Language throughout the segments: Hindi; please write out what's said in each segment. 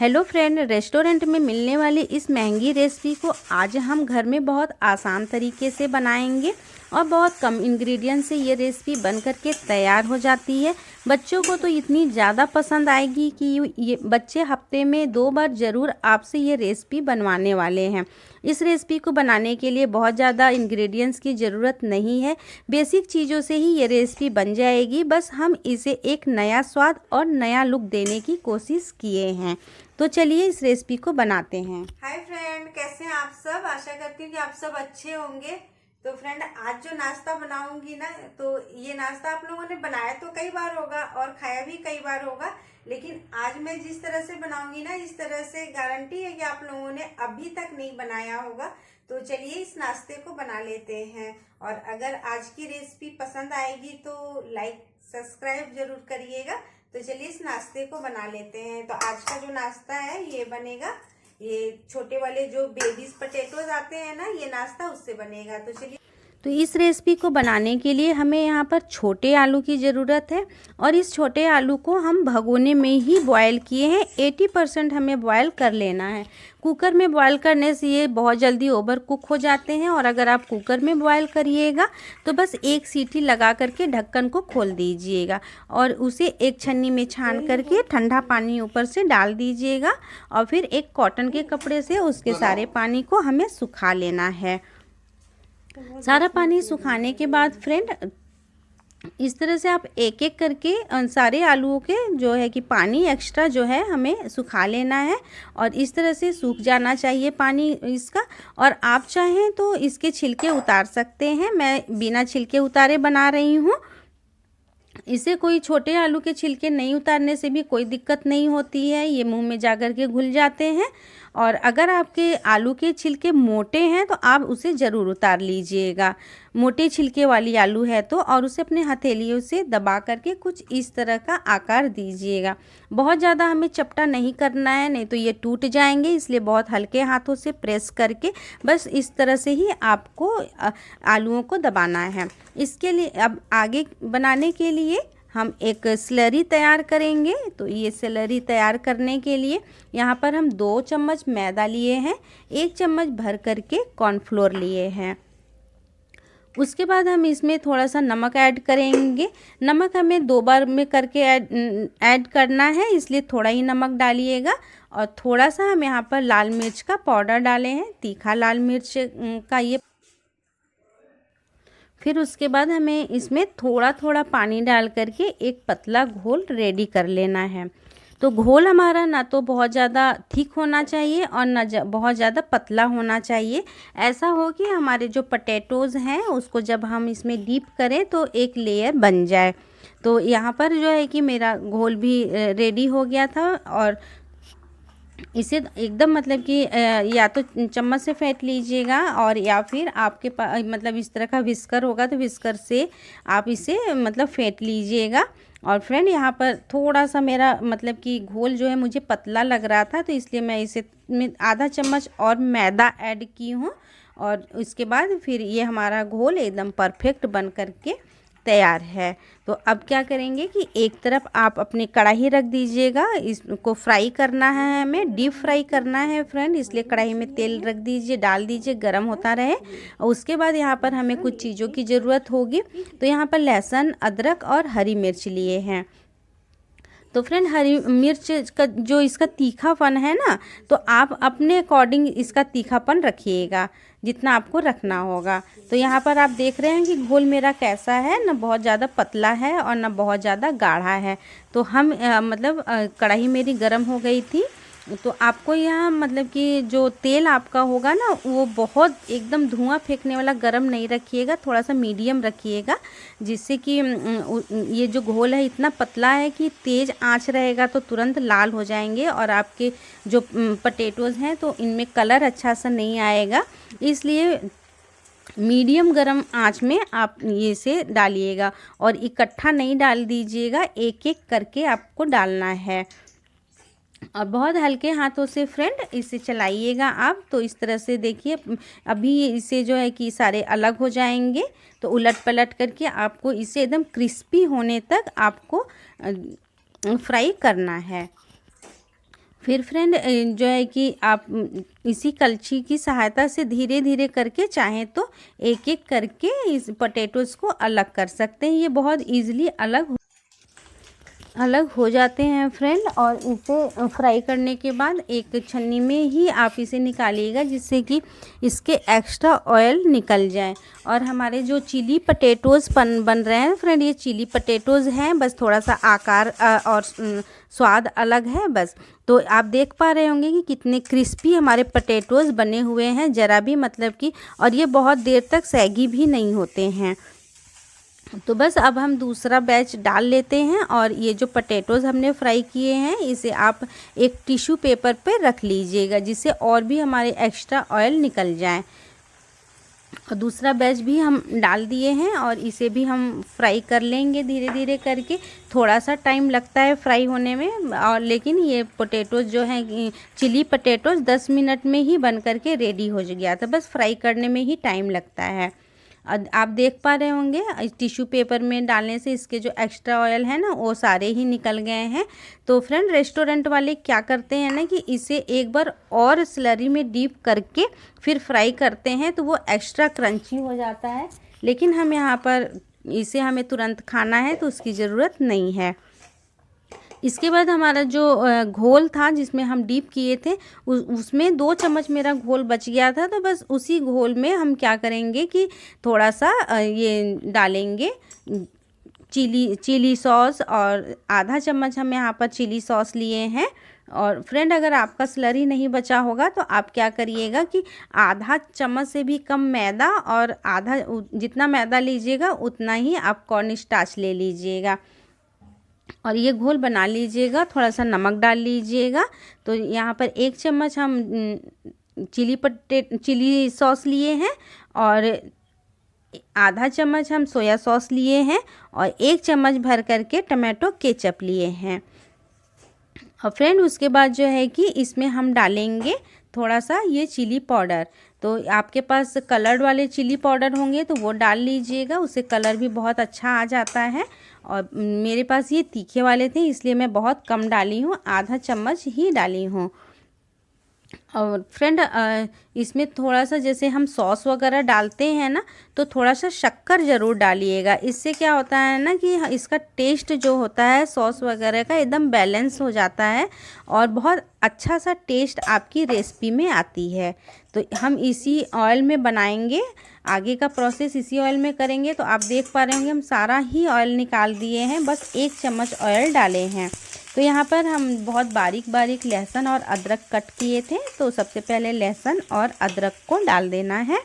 हेलो फ्रेंड, रेस्टोरेंट में मिलने वाली इस महंगी रेसिपी को आज हम घर में बहुत आसान तरीके से बनाएंगे और बहुत कम इंग्रेडिएंट से ये रेसिपी बन करके तैयार हो जाती है। बच्चों को तो इतनी ज़्यादा पसंद आएगी कि ये बच्चे हफ्ते में 2 बार ज़रूर आपसे ये रेसिपी बनवाने वाले हैं। इस रेसिपी को बनाने के लिए बहुत ज़्यादा इंग्रेडिएंट्स की ज़रूरत नहीं है, बेसिक चीज़ों से ही ये रेसिपी बन जाएगी। बस हम इसे एक नया स्वाद और नया लुक देने की कोशिश किए हैं। तो चलिए इस रेसिपी को बनाते हैं। हाय फ्रेंड, कैसे हैं आप सब। आशा करती हूँ कि आप सब अच्छे होंगे। तो फ्रेंड, आज जो नाश्ता बनाऊंगी ना, तो ये नाश्ता आप लोगों ने बनाया तो कई बार होगा और खाया भी कई बार होगा, लेकिन आज मैं जिस तरह से बनाऊंगी ना, इस तरह से गारंटी है कि आप लोगों ने अभी तक नहीं बनाया होगा। तो चलिए इस नाश्ते को बना लेते हैं। और अगर आज की रेसिपी पसंद आएगी तो लाइक सब्सक्राइब जरूर करिएगा। तो चलिए इस नाश्ते को बना लेते हैं। तो आज का जो नाश्ता है ये बनेगा, ये छोटे वाले जो बेबीज पोटैटोज आते हैं ना, ये नाश्ता उससे बनेगा। तो चलिए, तो इस रेसिपी को बनाने के लिए हमें यहाँ पर छोटे आलू की ज़रूरत है और इस छोटे आलू को हम भगोने में ही बॉयल किए हैं। 80% हमें बॉयल कर लेना है। कुकर में बॉयल करने से ये बहुत जल्दी ओवर कुक हो जाते हैं, और अगर आप कुकर में बॉयल करिएगा तो बस एक सीटी लगा करके ढक्कन को खोल दीजिएगा और उसे एक छन्नी में छान करके ठंडा पानी ऊपर से डाल दीजिएगा और फिर एक कॉटन के कपड़े से उसके सारे पानी को हमें सुखा लेना है। सारा पानी सुखाने के बाद फ्रेंड, इस तरह से आप एक एक करके सारे आलूओं के जो है कि पानी एक्स्ट्रा जो है हमें सुखा लेना है और इस तरह से सूख जाना चाहिए पानी इसका। और आप चाहें तो इसके छिलके उतार सकते हैं। मैं बिना छिलके उतारे बना रही हूँ। इसे कोई छोटे आलू के छिलके नहीं उतारने से भी कोई दिक्कत नहीं होती है, ये मुंह में जाकर के घुल जाते हैं। और अगर आपके आलू के छिलके मोटे हैं तो आप उसे ज़रूर उतार लीजिएगा, मोटे छिलके वाली आलू है तो, और उसे अपने हथेलियों से दबा करके कुछ इस तरह का आकार दीजिएगा। बहुत ज़्यादा हमें चपटा नहीं करना है, नहीं तो ये टूट जाएंगे, इसलिए बहुत हल्के हाथों से प्रेस करके बस इस तरह से ही आपको आलूओं को दबाना है। इसके लिए अब आगे बनाने के लिए हम एक स्लरी तैयार करेंगे। तो ये स्लरी तैयार करने के लिए यहाँ पर हम 2 चम्मच मैदा लिए हैं, 1 चम्मच भर करके कॉर्नफ्लोर लिए हैं। उसके बाद हम इसमें थोड़ा सा नमक ऐड करेंगे। नमक हमें 2 बार में करके ऐड करना है, इसलिए थोड़ा ही नमक डालिएगा। और थोड़ा सा हम यहाँ पर लाल मिर्च का पाउडर डाले हैं, तीखा लाल मिर्च का ये। फिर उसके बाद हमें इसमें थोड़ा थोड़ा पानी डाल करके एक पतला घोल रेडी कर लेना है। तो घोल हमारा ना तो बहुत ज़्यादा थिक होना चाहिए और ना बहुत ज़्यादा पतला होना चाहिए। ऐसा हो कि हमारे जो पोटैटोज़ हैं उसको जब हम इसमें डीप करें तो एक लेयर बन जाए। तो यहाँ पर जो है कि मेरा घोल भी रेडी हो गया था और इसे एकदम मतलब कि या तो चम्मच से फेंट लीजिएगा और या फिर आपके पास मतलब इस तरह का विस्कर होगा तो विस्कर से आप इसे मतलब फेंट लीजिएगा। और फ्रेंड, यहाँ पर थोड़ा सा मेरा मतलब कि घोल जो है मुझे पतला लग रहा था, तो इसलिए मैं इसे आधा चम्मच और मैदा ऐड की हूँ। और उसके बाद फिर ये हमारा घोल एकदम परफेक्ट बन करके तैयार है। तो अब क्या करेंगे कि एक तरफ आप अपनी कढ़ाई रख दीजिएगा। इसको फ्राई करना है, हमें डीप फ्राई करना है फ्रेंड, इसलिए कढ़ाई में तेल रख दीजिए, डाल दीजिए, गरम होता रहे। और उसके बाद यहाँ पर हमें कुछ चीज़ों की ज़रूरत होगी। तो यहाँ पर लहसुन, अदरक और हरी मिर्च लिए हैं। तो फ्रेंड, हरी मिर्च का जो इसका तीखापन है ना, तो आप अपने अकॉर्डिंग इसका तीखापन रखिएगा जितना आपको रखना होगा। तो यहाँ पर आप देख रहे हैं कि घोल मेरा कैसा है, ना बहुत ज़्यादा पतला है और ना बहुत ज़्यादा गाढ़ा है। तो हम मतलब कढ़ाई मेरी गर्म हो गई थी। तो आपको यहाँ मतलब कि जो तेल आपका होगा ना, वो बहुत एकदम धुआं फेंकने वाला गरम नहीं रखिएगा, थोड़ा सा मीडियम रखिएगा, जिससे कि ये जो घोल है इतना पतला है कि तेज़ आंच रहेगा तो तुरंत लाल हो जाएंगे और आपके जो पोटैटोज़ हैं तो इनमें कलर अच्छा सा नहीं आएगा। इसलिए मीडियम गरम आंच में आप ये से डालिएगा और इकट्ठा नहीं डाल दीजिएगा, एक एक करके आपको डालना है। और बहुत हल्के हाथों से फ्रेंड इसे चलाइएगा आप। तो इस तरह से देखिए, अभी इसे जो है कि सारे अलग हो जाएंगे। तो उलट पलट करके आपको इसे एकदम क्रिस्पी होने तक आपको फ्राई करना है। फिर फ्रेंड जो है कि आप इसी कलछी की सहायता से धीरे धीरे करके चाहें तो एक एक करके इस पोटैटोज़ को अलग कर सकते हैं। ये बहुत इजीली अलग हो जाते हैं फ्रेंड। और इसे फ्राई करने के बाद एक छन्नी में ही आप इसे निकालिएगा जिससे कि इसके एक्स्ट्रा ऑयल निकल जाए। और हमारे जो चिली पटेटोज़ बन रहे हैं फ्रेंड, ये चिली पटेटोज़ हैं, बस थोड़ा सा आकार और स्वाद अलग है बस। तो आप देख पा रहे होंगे कि कितने क्रिस्पी हमारे पटेटोज़ बने हुए हैं, ज़रा भी मतलब कि, और ये बहुत देर तक सैगी भी नहीं होते हैं। तो बस अब हम दूसरा बैच डाल लेते हैं। और ये जो पटेटोज़ हमने फ्राई किए हैं इसे आप एक टिश्यू पेपर पे रख लीजिएगा जिससे और भी हमारे एक्स्ट्रा ऑयल निकल जाए। और दूसरा बैच भी हम डाल दिए हैं और इसे भी हम फ्राई कर लेंगे धीरे धीरे करके। थोड़ा सा टाइम लगता है फ्राई होने में, और लेकिन ये पोटैटोज़ जो हैं चिली पोटैटोज़ 10 मिनट में ही बन करके रेडी हो गया था। बस फ्राई करने में ही टाइम लगता है। आप देख पा रहे होंगे टिश्यू पेपर में डालने से इसके जो एक्स्ट्रा ऑयल है ना वो सारे ही निकल गए हैं। तो फ्रेंड रेस्टोरेंट वाले क्या करते हैं ना कि इसे एक बार और स्लरी में डीप करके फिर फ्राई करते हैं तो वो एक्स्ट्रा क्रंची हो जाता है। लेकिन हम यहाँ पर इसे हमें तुरंत खाना है तो उसकी ज़रूरत नहीं है। इसके बाद हमारा जो घोल था जिसमें हम डीप किए थे उसमें 2 चम्मच मेरा घोल बच गया था। तो बस उसी घोल में हम क्या करेंगे कि थोड़ा सा ये डालेंगे चिली सॉस, और आधा चम्मच हम यहाँ पर चिली सॉस लिए हैं। और फ्रेंड अगर आपका स्लरी नहीं बचा होगा तो आप क्या करिएगा कि आधा चम्मच से भी कम मैदा, और आधा जितना मैदा लीजिएगा उतना ही आप कॉर्न स्टार्च ले लीजिएगा। और ये घोल बना लीजिएगा, थोड़ा सा नमक डाल लीजिएगा। तो यहाँ पर 1 चम्मच हम चिली सॉस लिए हैं, और आधा चम्मच हम सोया सॉस लिए हैं, और 1 चम्मच भर करके टमाटो केचप लिए हैं। और फ्रेंड उसके बाद जो है कि इसमें हम डालेंगे थोड़ा सा ये चिली पाउडर। तो आपके पास कलर्ड वाले चिली पाउडर होंगे तो वो डाल लीजिएगा, उससे कलर भी बहुत अच्छा आ जाता है। और मेरे पास ये तीखे वाले थे इसलिए मैं बहुत कम डाली हूँ, आधा चम्मच ही डाली हूँ। और फ्रेंड इसमें थोड़ा सा जैसे हम सॉस वगैरह डालते हैं ना तो थोड़ा सा शक्कर ज़रूर डालिएगा। इससे क्या होता है ना कि इसका टेस्ट जो होता है सॉस वगैरह का एकदम बैलेंस हो जाता है और बहुत अच्छा सा टेस्ट आपकी रेसिपी में आती है। तो हम इसी ऑयल में बनाएंगे, आगे का प्रोसेस इसी ऑयल में करेंगे। तो आप देख पा रहे होंगे हम सारा ही ऑयल निकाल दिए हैं, बस 1 चम्मच ऑयल डाले हैं। तो यहाँ पर हम बहुत बारीक बारीक लहसुन और अदरक कट किए थे, तो सबसे पहले लहसुन और अदरक को डाल देना है।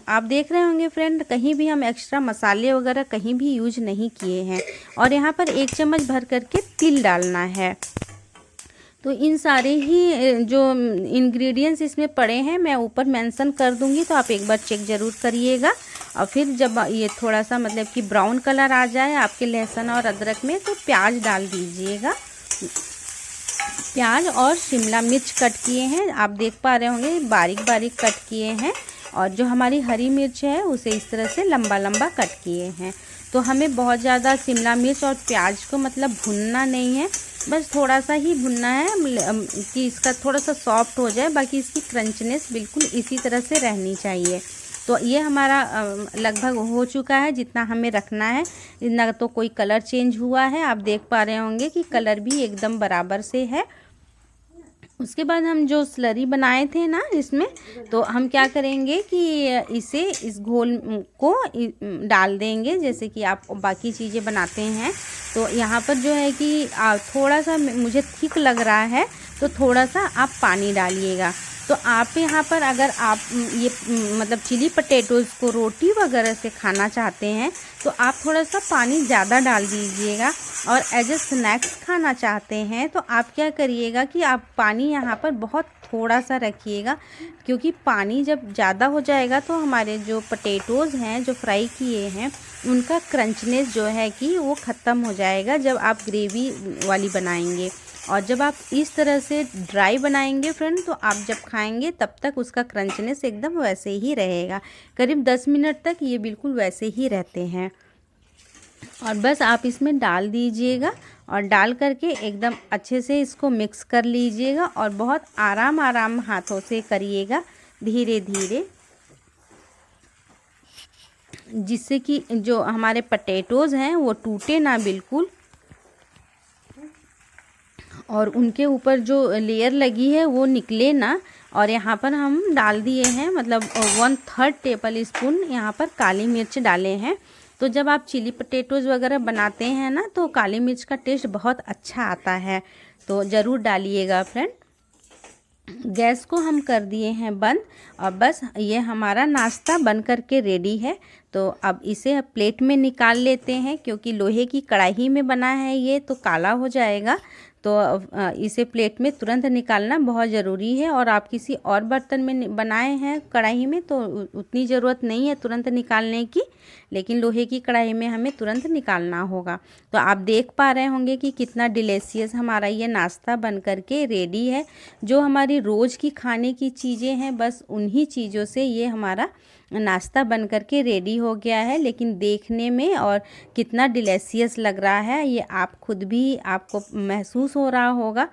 आप देख रहे होंगे फ्रेंड कहीं भी हम एक्स्ट्रा मसाले वगैरह कहीं भी यूज नहीं किए हैं। और यहाँ पर 1 चम्मच भर करके तिल डालना है। तो इन सारे ही जो इंग्रेडिएंट्स इसमें पड़े हैं मैं ऊपर मेंशन कर दूंगी, तो आप एक बार चेक ज़रूर करिएगा। और फिर जब ये थोड़ा सा मतलब कि ब्राउन कलर आ जाए आपके लहसुन और अदरक में तो प्याज डाल दीजिएगा। प्याज और शिमला मिर्च कट किए हैं, आप देख पा रहे होंगे बारीक बारीक कट किए हैं। और जो हमारी हरी मिर्च है उसे इस तरह से लंबा लंबा कट किए हैं। तो हमें बहुत ज़्यादा शिमला मिर्च और प्याज को मतलब भुनना नहीं है, बस थोड़ा सा ही भुनना है कि इसका थोड़ा सा सॉफ्ट हो जाए, बाकी इसकी क्रंचनेस बिल्कुल इसी तरह से रहनी चाहिए। तो ये हमारा लगभग हो चुका है जितना हमें रखना है, ना तो कोई कलर चेंज हुआ है। आप देख पा रहे होंगे कि कलर भी एकदम बराबर से है। उसके बाद हम जो स्लरी बनाए थे ना इसमें, तो हम क्या करेंगे कि इस घोल को डाल देंगे जैसे कि आप बाकी चीज़ें बनाते हैं। तो यहाँ पर जो है कि थोड़ा सा मुझे थिक लग रहा है तो थोड़ा सा आप पानी डालिएगा। तो आप यहाँ पर अगर आप ये मतलब चिली पटेटोज़ को रोटी वगैरह से खाना चाहते हैं तो आप थोड़ा सा पानी ज़्यादा डाल दीजिएगा। और एज ए स्नैक्स खाना चाहते हैं तो आप क्या करिएगा कि आप पानी यहाँ पर बहुत थोड़ा सा रखिएगा, क्योंकि पानी जब ज़्यादा हो जाएगा तो हमारे जो पटेटोज़ हैं जो फ्राई किए हैं उनका क्रंचनेस जो है कि वो ख़त्म हो जाएगा जब आप ग्रेवी वाली बनाएंगे। और जब आप इस तरह से ड्राई बनाएंगे फ्रेंड तो आप जब खाएंगे तब तक उसका क्रंचनेस एकदम वैसे ही रहेगा। करीब 10 मिनट तक ये बिल्कुल वैसे ही रहते हैं। और बस आप इसमें डाल दीजिएगा और डाल करके एकदम अच्छे से इसको मिक्स कर लीजिएगा और बहुत आराम हाथों से करिएगा, धीरे धीरे, जिससे कि जो हमारे पटेटोज़ हैं वो टूटे ना बिल्कुल, और उनके ऊपर जो लेयर लगी है वो निकले ना। और यहाँ पर हम डाल दिए हैं मतलब 1/3 टेबल स्पून यहाँ पर काली मिर्च डाले हैं। तो जब आप चिली पटेटोज़ वगैरह बनाते हैं ना तो काली मिर्च का टेस्ट बहुत अच्छा आता है, तो ज़रूर डालिएगा फ्रेंड। गैस को हम कर दिए हैं बंद और बस ये हमारा नाश्ता बन कर के रेडी है। तो अब इसे प्लेट में निकाल लेते हैं, क्योंकि लोहे की कढ़ाई में बना है ये तो काला हो जाएगा, तो इसे प्लेट में तुरंत निकालना बहुत ज़रूरी है। और आप किसी और बर्तन में बनाए हैं कढ़ाई में तो उतनी ज़रूरत नहीं है तुरंत निकालने की, लेकिन लोहे की कढ़ाई में हमें तुरंत निकालना होगा। तो आप देख पा रहे होंगे कि कितना डिलीशियस हमारा ये नाश्ता बन कर के रेडी है। जो हमारी रोज़ की खाने की चीज़ें हैं बस उन्हीं चीज़ों से ये हमारा नाश्ता बन कर के रेडी हो गया है, लेकिन देखने में और कितना डिलीशियस लग रहा है ये आप खुद भी आपको महसूस हो रहा होगा।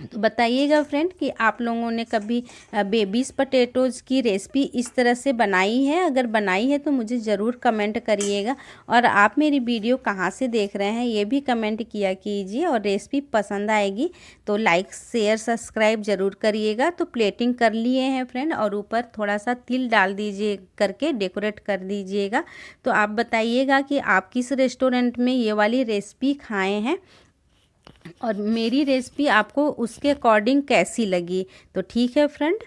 तो बताइएगा फ्रेंड कि आप लोगों ने कभी बेबीज़ पटेटोज़ की रेसिपी इस तरह से बनाई है? अगर बनाई है तो मुझे ज़रूर कमेंट करिएगा। और आप मेरी वीडियो कहाँ से देख रहे हैं ये भी कमेंट किया कीजिए। और रेसिपी पसंद आएगी तो लाइक शेयर सब्सक्राइब ज़रूर करिएगा। तो प्लेटिंग कर लिए हैं फ्रेंड, और ऊपर थोड़ा सा तिल डाल दीजिए करके डेकोरेट कर दीजिएगा। तो आप बताइएगा कि आप किस रेस्टोरेंट में ये वाली रेसिपी खाए हैं और मेरी रेसिपी आपको उसके अकॉर्डिंग कैसी लगी। तो ठीक है फ्रेंड।